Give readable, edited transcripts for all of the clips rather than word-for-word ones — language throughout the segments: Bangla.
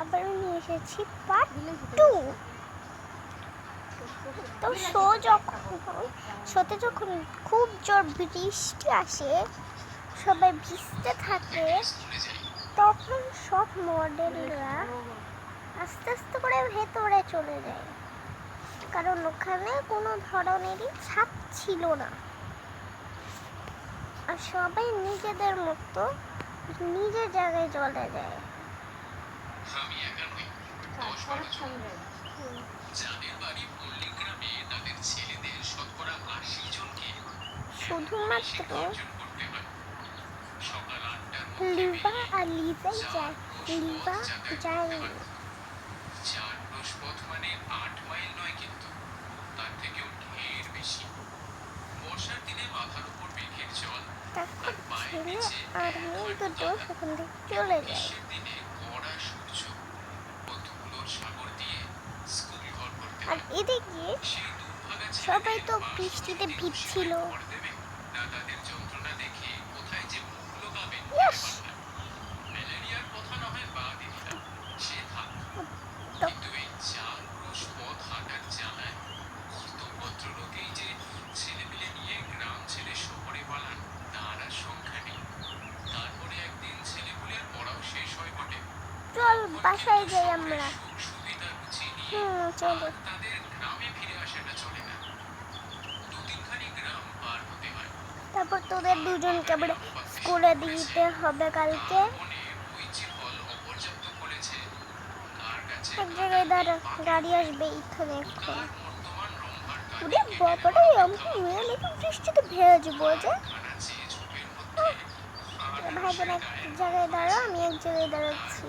আবার নিয়ে এসেছি পার্ট 2। তো শোতে যখন খুব জোর বৃষ্টি আসে, সবাই ভিজতে থাকে, তখন সব মডেলরা আস্তে আস্তে করে ভেতরে চলে যায়, কারণ ওখানে কোনো ধরনেরই ছাদ ছিল না। আর সবাই নিজেদের মতো নিজের জায়গায় চলে যায়। শুধুমাত্র লিভা আর লিজাই যায়, লিভা যায়নি। তারপর ছেলে আর মেয়ে দুটো সেখান থেকে চলে যায়। আর এদিকে সবাই তো বৃষ্টিতে ভিজছিল। চল বাসায় যাই আমরা। চলো। তারপর তোদের দুজনকে আবার স্কুলে দিতে হবে কালকে। এক জায়গায় দাঁড়া, গাড়ি আসবে এখানে এখন। ওরে বাবারে, আমি মেয়ে দেখে বৃষ্টিতে ভেজবো যে। ভাই বোন এক জায়গায় দাঁড়া, আমি এক জায়গায় দাঁড়াচ্ছি।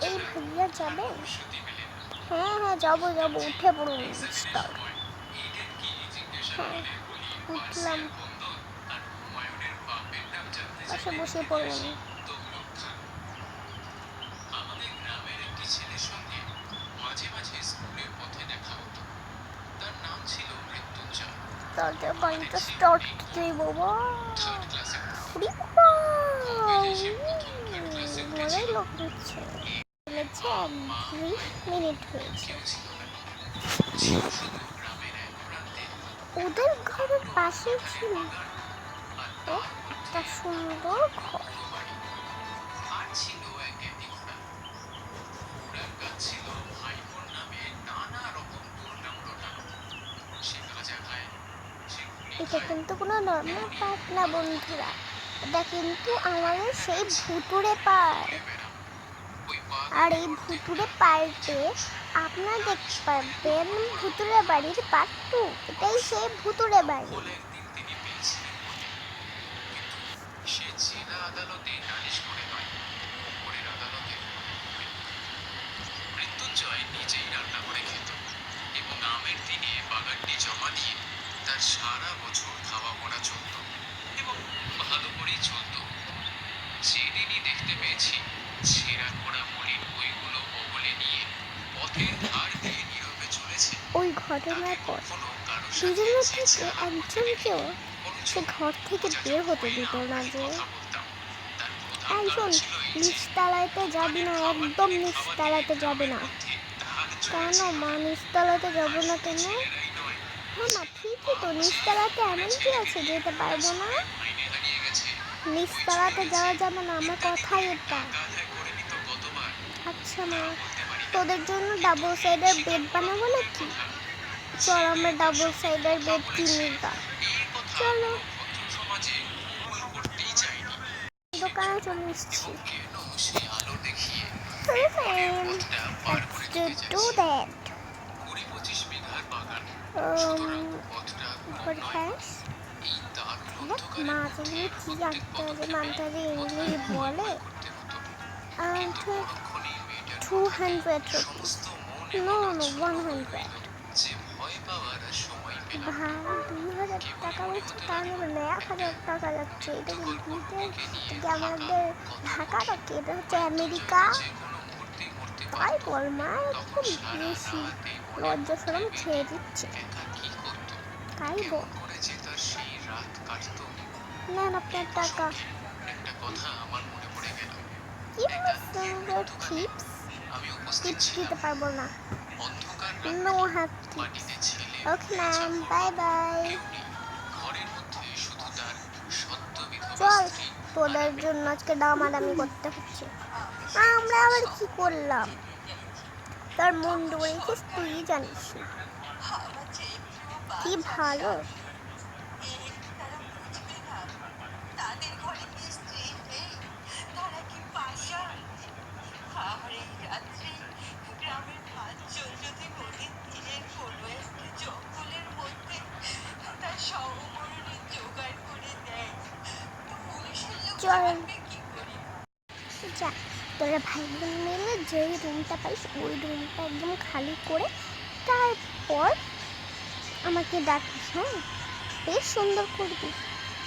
এই ভাইয়া যাবে? হ্যাঁ হ্যাঁ, যাবো যাবো, উঠে পড়ুন। হ্যাঁ উঠলাম, পাশে বসে পড়ুন। তাহলে গাড়িটা স্টার্ট দিই বাবা। মজাই লোক দিচ্ছে। 20 মিনিট হয়েছে। ওদের ঘরের পাশে ছিল একটা সুন্দর ঘর। এটা কিন্তু কোনো নর্মাল পার্ক না বন্ধুরা, এটা কিন্তু আমাদের সেই ভুতুড়ে পার্ক। আর এই ভুতুড়ে পার্কে আপনারা দেখতে পারবেন ভুতুড়ে বাড়ির পার্ট 2। এটাই সেই ভুতুড়ে বাড়ি। মৃত্যুঞ্জয় নিজেই রান্না করে খেত এবং আমের দিনে বাগানটি জমা দিয়ে তার সারা বছর খাওয়া পড়া চলত এবং ভালো করেই চলত। যেদিনই দেখতে পেয়েছি ছেঁড়া করা মলিন বইগুলো বগলে নিয়ে পথের ধার দিয়ে নীরবে চলেছে, ওই ঘটনার পর দুজনের থেকে একজনকেও সে ঘর থেকে বের হতে দিত না। যে একজন নিচতলাতে যাবি না, একদম নিচতলাতে যাবে না। কেন মা, নিচতলাতে যাবো না কেন? হ্যাঁ মা, ঠিকই তো, নিচতলাতে এমন কি আছে যেতে পারবো না? নিচতলাতে যাওয়া যাবে না, আমার কথাই এটা। আচ্ছা মা, তোদের জন্য ডাবল সাইডের বেড বানাবো নাকি? চল আমরা ডাবল সাইডের বেড কিনি গা। চলো, দোকানে চলে এসেছি। Let's do that. What has? মা তুমি কি আঁকতে হবে? মানতে হবে ইংলিশ বলে। 200 rupees. No, 100. ভাই 2000 টাকা হচ্ছে, তার মধ্যে 1000 টাকা যাচ্ছে। এটা কি আমাদের ঢাকা নাকি? এটা হচ্ছে আমেরিকা। তাই বল মা, খুব বেশি লজ্জা শরম ছেড়ে দিচ্ছে, তাই বল। সেই রাত কাটতো। নেন আপনার টাকা। একটা কথা আমার মনে পড়ে গেল। কি সুন্দর টিপস। আমি উপস্থিত টিপস ছিলাম। দিতে পারবো না। অন্ধকার নো রাত্রি, হ্যাভ টিপস। মাটিতে ছেলে okay ma'am, bye Jafar bye. কেউ নেই। ঘরের মধ্যে শুধু তার সদ্য বিধবা চল, স্ত্রী আর তোদের আমি। জন্য আজকে দামাদামি করতে হচ্ছে। আমরা আবার কি করলাম? তোর মুন্ডু রেখেছিস, তুই জানিস না। কি ভালো। চল যা, তোরা ভাই বোন মিলে যেই রুমটা পাইস ওই রুমটা একদম খালি করে তারপর আমাকে ডাকিস। হ্যাঁ, বেশ সুন্দর করবি।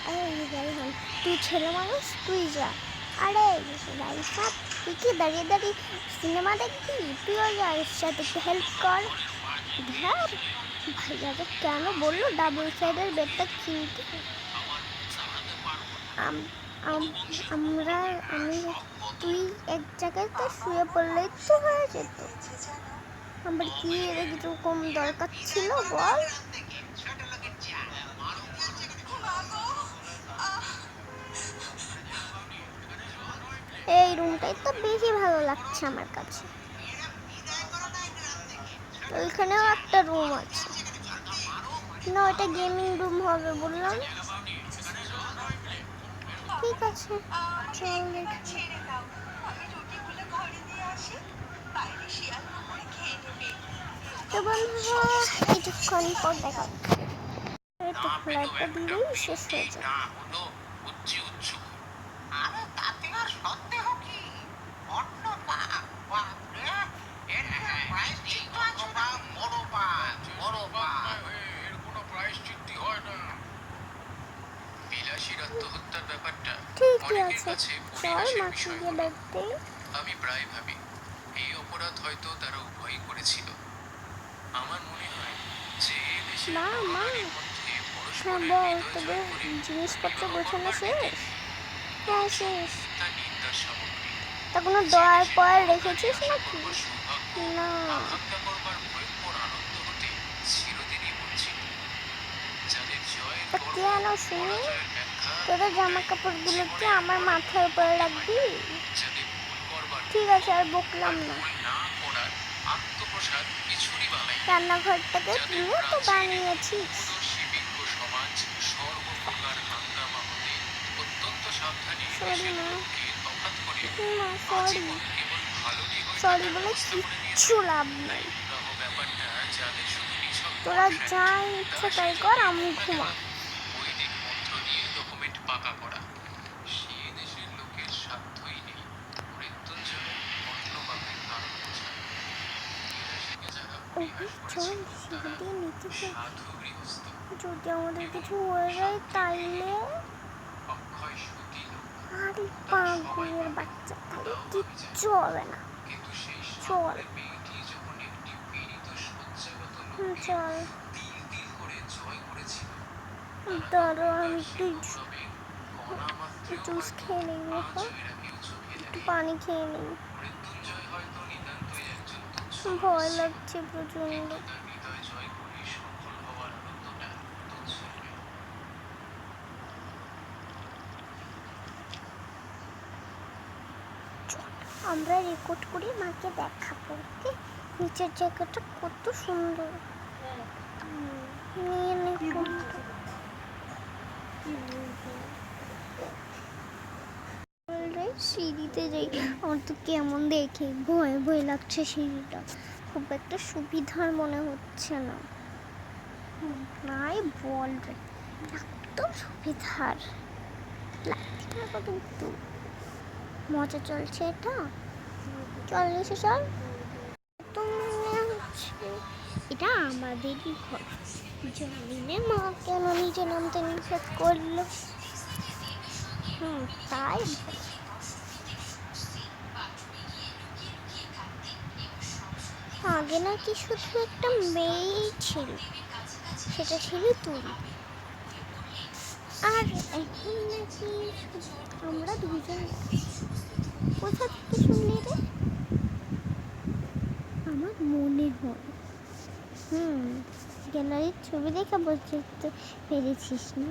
আরে রাইহান, তুই ছেলে মানুষ, তুই যা। আরে রাইহান, তুই কি দাঁড়িয়ে দাঁড়িয়ে সিনেমা দেখবি? তুইও যা, এর সাথে একটু হেল্প কর। ধ্যার, ভাইয়া তো কেন বললো ডাবল সাইডের বেডটা কিনতে? আমরা আমি তুই এক জায়গাতে শুয়ে পড়লেই তো হয়ে যেত। আমার কি এরকম দরকার ছিল বল? এই রুমটাই তো বেশি ভালো লাগছে আমার কাছে। ওইখানেও একটা রুম আছে না, ওটা গেমিং রুম হবে বললাম। ঠিক আছে, চল দেখি। তো বন্ধুরা, কিছুক্ষণ পর দেখা একটু ফ্লাইটটা দিলেই শেষ হয়ে যায়। বিলাসীর আত্মহত্যার ব্যাপারটা ঠিকই অনেকের আছে, কাছে চল পরিহাসের মাকে বিষয় গিয়ে হলো। দেখতে। আমি প্রায় ভাবি এই অপরাধ হয়তো তারা উভয়ই করেছিল। আমার মনে হয় যে দেশের মা মা, নরনারীর মধ্যে হ্যাঁ পরস্পরের বল, হৃদয় তোদের জয় করে জিনিসপত্র বিবাহ গোছানো করবার রীতি শেষ? হ্যাঁ বরঞ্চ শেষ। তা নিন্দার সামগ্রী। তা কোনো যে দয়ার দেশের পর নরনারী রেখেছিস আশা নাকি? করবার সৌভাগ্য না। আকাঙ্ক্ষা করবার ভয়ঙ্কর আনন্দ হতে চিরদিনই বঞ্চিত, যাদের জয়ের তা গর্ব কেন শুনি? পরাজয়ের ব্যাখ্যা তোদের জামা কোনটাই কাপড়গুলোকে জীবনের আমার আর মাথার উপরে করতে হয় রাখবি? না, যাদের ভুল করবার ঠিক আছে, আর বকলাম আর না। ভুল না করার আত্মপ্রসাদ কিছুরই বালাই নেই, রান্নাঘরটাকে যাদের তুইও তো প্রাচীন এবং বানিয়েছিস। উপদর্শী বিজ্ঞ সমাজ সর্বপ্রকার হাঙ্গামা হতে অত্যন্ত সাবধানে সরি দেশের মা। লোককে তফাৎ করে না সরি, আজীবন কেবল ভালো দিকই সরি দেখার বলে ব্যবস্থা করে কিচ্ছু দিয়েছে। লাভ তাই নেই। বিবাহ ব্যাপারটা যাদের শুধু নিছক তোরা কন্ট্রাক্ট, যা তা ইচ্ছে সে তাই কর, যতই আমি হোক না কেন ঘুমা। বৈদিক মন্ত্র দিয়ে ডকুমেন্ট পাকা করা। সে দেশের লোকের সাধ্যই নেই মৃত্যুঞ্জয় অন্য বাপের কারণ বোঝা। বিলাসীকে যারা পরিহাস চল, করেছিল তারা সিঁড়ি দিয়ে নিচে চল। সাধু গৃহস্থ যদি আমাদের এবং কিছু হয়ে যায় শান্তি তাইলে? অক্ষয় সতী লোক, আরে তারা সবাই পাগলের পাবে, বাচ্চা, তাহলে তাও আমি জানি। কিচ্ছু হবে না। কিন্তু সেই চল। সামনের মেয়েটি যখন একটি পীড়িত শয্যাগত লোককে চল, তিল তিল করে জয় করেছিল, তারা ধরো তখনকার আমি সেই একটু গৌরবের কণা মাত্রেও জুস হয়তো খেয়ে নিই বাবা, আজও এরা কেউ চোখে একটু দেখে। পানি খেয়ে নিই। মৃত্যুঞ্জয় হয়তো নিতান্তই একজন তুচ্ছ ভয় মানুষ ছিল, লাগছে প্রচন্ড। কিন্তু তার হৃদয় জয় করে সফল হওয়ার আনন্দটা তুচ্ছ নয়। আমরা রেকর্ড করে মাকে দেখাবো। ওকে, নিচের জায়গাটা কত সুন্দর। নিয়ে নে ফোনটা। সিঁড়িতে যাই, আমার তো কেমন দেখে ভয় ভয় লাগছে। সিঁড়িটা খুব একটা সুবিধার মনে হচ্ছে না। নাই বল রে, একদম সুবিধার লাগছে না কিন্তু। মজা চলছে এটা। চল নিচে চল। তো মনে হচ্ছে এটা আমাদেরই ঘর। জানি না মা কেন নিচে নামতে নিষেধ করলো। তাই ভালো। আগে নাকি শুধু একটা মেয়েই ছিল, সেটা ছিল তুই। আর এখন নাকি আমরা দুজন কোথা থেকে শুনলি রে? আমার মনে হয় গ্যালারির ছবি দেখে বুঝতে পেরেছিস না?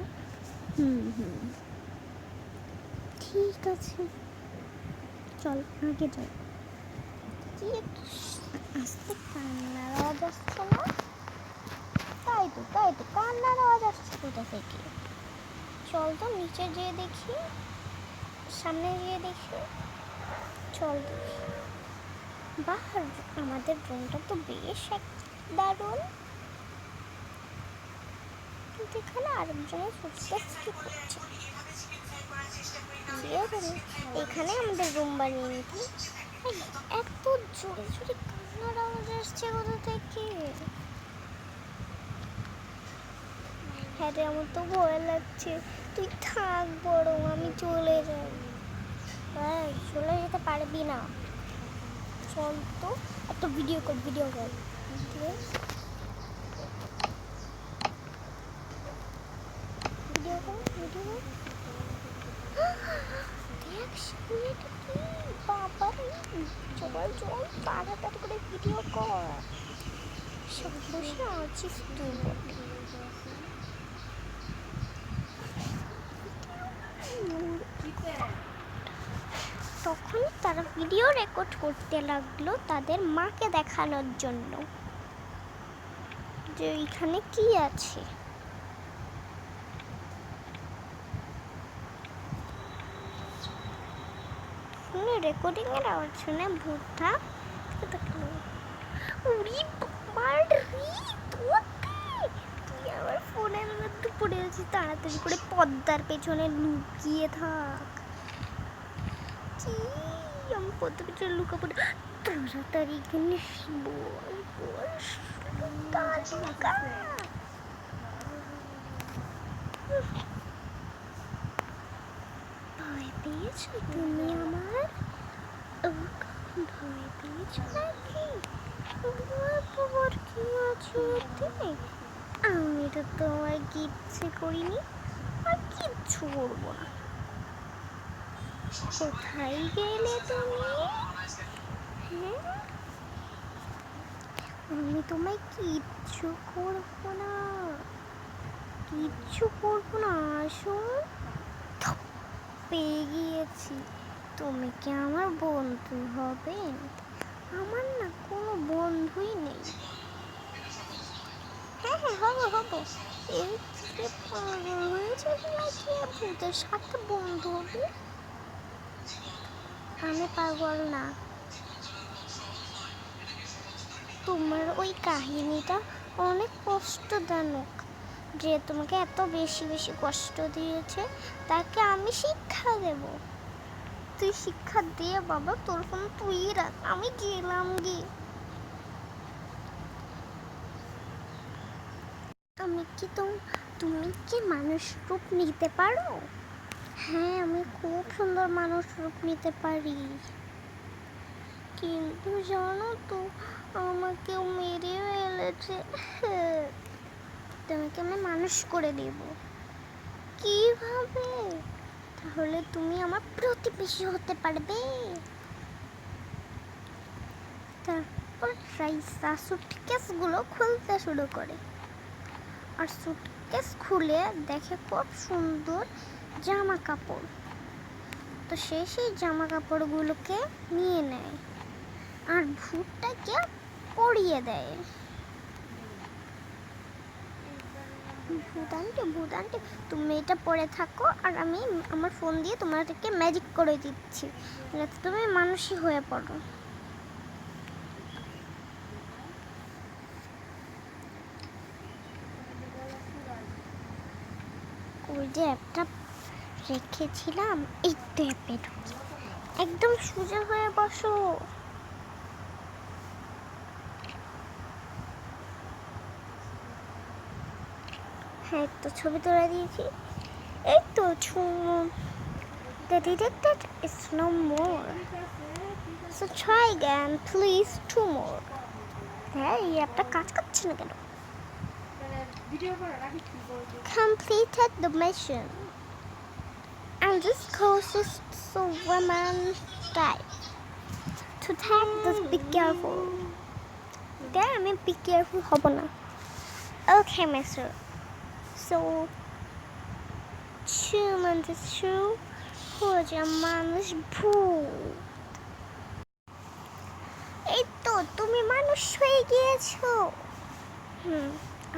ঠিক আছে, চল আগে যাই। কি আসতে কান্নার আওয়াজ আসছে না? তাই তো কান্নার আওয়াজ আসছে কোথা থেকে? চল তো নিচে যেয়ে দেখি, সামনে গিয়ে দেখি। চল দেখি। বাহ, আমাদের রুমটা তো বেশ দারুণ, কিন্তু এখানে আরেকজনের ফুটস্টেপস কি করছে? এখানে আমাদের রুম বানিয়ে নিতি। এত জোরে জোরে কান্নার আওয়াজ আসছে কোথা থেকে? হ্যাঁ রে, আমার তো ভয় লাগছে। তুই থাক বরং, আমি চলে যাই। হ্যাঁ, চলে যেতে পারবি না। চল তো, একটা ভিডিও কর। দেখ সামনে এটা কি? বাবা রে, চল তাড়াতাড়ি করে ভিডিও কর। সব বসে আছিস তুই বটে। তখন তারা ভিডিও রেকর্ড করতে লাগলো তাদের মাকে দেখানোর জন্য যে এখানে কি আছে। রেকর্ডিং এর আওয়াজ শুনে ভূতটা উড়ি বাবার রে, তুই আমার ফোনের মধ্যে পড়ে আছিস, তাড়াতাড়ি করে পর্দার পেছনে লুকিয়ে থাক। কি আমি পর্দার পেছনে লুকাবো? তাড়াতাড়ি এখানে ভয় পেয়েছো তুমি আমার? ভয় পেয়েছো নাকি? ভয় পাওয়ার কি আছে এতে? আমি তো তোমার কিচ্ছু করিনি, আর কিচ্ছু করবো না। কোথায় গেলে তুমি? হ্যাঁ, আমি তোমায় কিচ্ছু করবো না, আসুন। পেয়ে গিয়েছি। তুমি কি আমার বন্ধু হবে? আমার না কোনো বন্ধুই নেই। হ্যাঁ হবো। এই থেকে পাগল হয়েছে নাকি ভূতের সাথে বন্ধু হবে? আমি পাগল না। তোমার ওই কাহিনীটা অনেক কষ্টজনক। যে তোমাকে এত বেশি কষ্ট দিয়েছে তাকে আমি শিক্ষা দেব। তুই শিক্ষা দিয়ে বাবা, তোর ফোন তুই রাখ, আমি গেলাম গে। তুমি কি মানুষ রূপ নিতে পারো? হ্যাঁ, আমি খুব সুন্দর মানুষ রূপ নিতে পারি, কিন্তু জানো তো আমাকে মেরে ফেলেছে। তোমাকে আমি মানুষ করে দেব। কিভাবে? তাহলে তুমি আমার প্রতিবেশী হতে পারবে। তারপর রাইসা সুটকেসগুলো খুলতে শুরু করে, আর সুটকেস খুলে দেখে খুব সুন্দর জামা কাপড়। তো সেই জামা কাপড়গুলোকে নিয়ে নেয় আর ভূতটাকে পরিয়ে দেয়। ভূতান্টি, তুমি এটা পরে থাকো, আর আমি আমার ফোন দিয়ে তোমাদেরকে ম্যাজিক করে দিচ্ছি, যাতে তুমি মানুষই হয়ে পড়ো। ওই যে অ্যাপটা রেখেছিলাম, এই তো অ্যাপে ঢুকি। একদম সোজা হয়ে বসো। হ্যাঁ, তো ছবি তুলে দিয়েছি। এই তো the detected is no more, so try again please, 2 more. হ্যাঁ, এই অ্যাপটা কাজ করছে না কেন? completed the mission. And this causes so women die. To take this, be careful. There, I mean, be careful, hobo na. Okay, mister. So, human is true. খোঁজা মানুষ ভূত। এই তো তুমি মানুষ হয়ে গিয়েছো।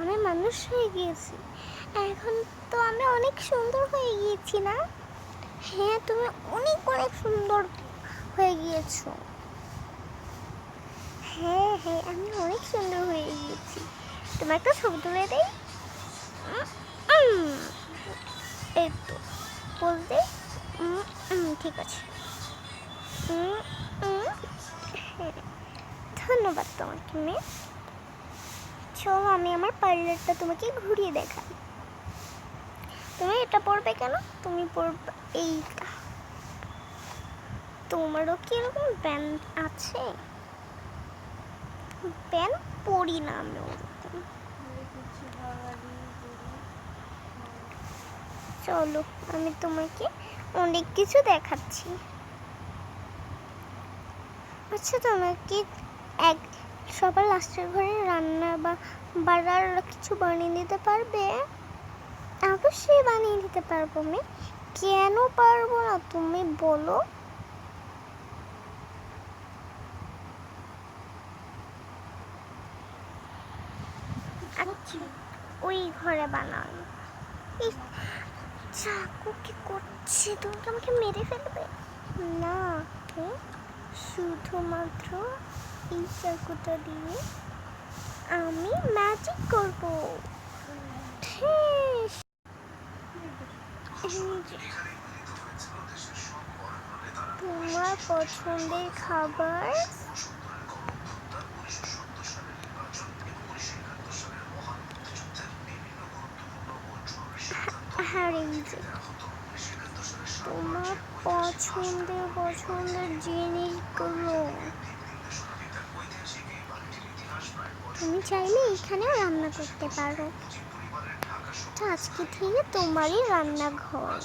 আমি মানুষ হয়ে গিয়েছি। এখন তো আমি অনেক সুন্দর হয়ে গিয়েছি না? হ্যাঁ, তুমি অনেক অনেক সুন্দর হয়ে গিয়েছো। হ্যাঁ হ্যাঁ, আমি অনেক সুন্দর হয়ে গিয়েছি। তোমার একটা ছবি তুলে দেই। এই তো বলতে ঠিক আছে। ধন্যবাদ তোমাকে মেয়ে। চলো আমি আমার পার্লারটা তোমাকে ঘুরিয়ে দেখাই। তুমি এটা পরবে কেন? তুমি পরবে এইটা। তোমারও কি এরকম ব্যান্ড আছে? ব্যান্ড পরি না আমি ওরকম। চলো আমি তোমাকে অনেক কিছু দেখাচ্ছি। আচ্ছা তোমাকে এক সবার লাস্টের ঘরে রান্না বা বাড়ার কিছু বানিয়ে দিতে পারবে? অবশ্যই বানিয়ে দিতে পারবো আমি। কেন পারবো না তুমি বলো? আচ্ছা ওই ঘরে বানান। চাকু কি করছে? তুমি কি আমাকে মেরে ফেলবে? না, শুধুমাত্র এই চাকুটা দিয়ে আমি ম্যাজিক করব। তোমার পছন্দের খাবার তোমার পছন্দের জিনিসগুলো তুমি চাইলে এখানেও রান্না করতে পারো। আজকে থেকে তোমারই রান্নাঘর।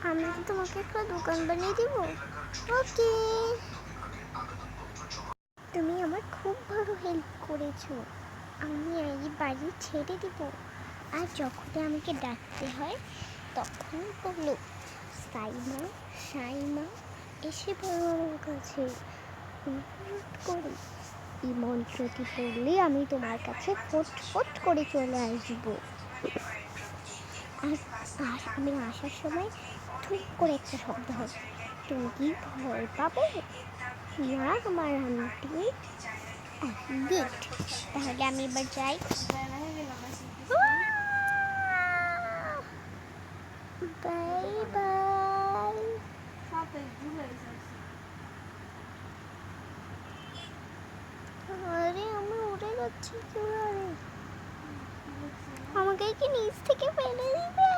আমি কি তোমাকে একটা দোকান বানিয়ে দিব? ওকে, তুমি আমার খুব বড় হেল্প করেছো। আমি এই বাড়ি ছেড়ে দিব। আর যখন আমাকে ডাকতে হয় তখন বলো সাইমা সাইমা, এসে পড়ো আমার কাছে। অনুরোধ করি, এই মন্ত্রটি পড়লে আমি তোমার কাছে ফট ফট করে চলে আসবো। আর আমি আসার সময় ঠিক করে একটা শব্দ হবে। তুমি কি ভয় পাবে না আমার আন্টি? গুড, তাহলে আমি এবার যাই। Bye bye. আরে আমি উড়ে যাচ্ছি কিভাবে? আমাকে কি নিচ থেকে ফেলে দিবে?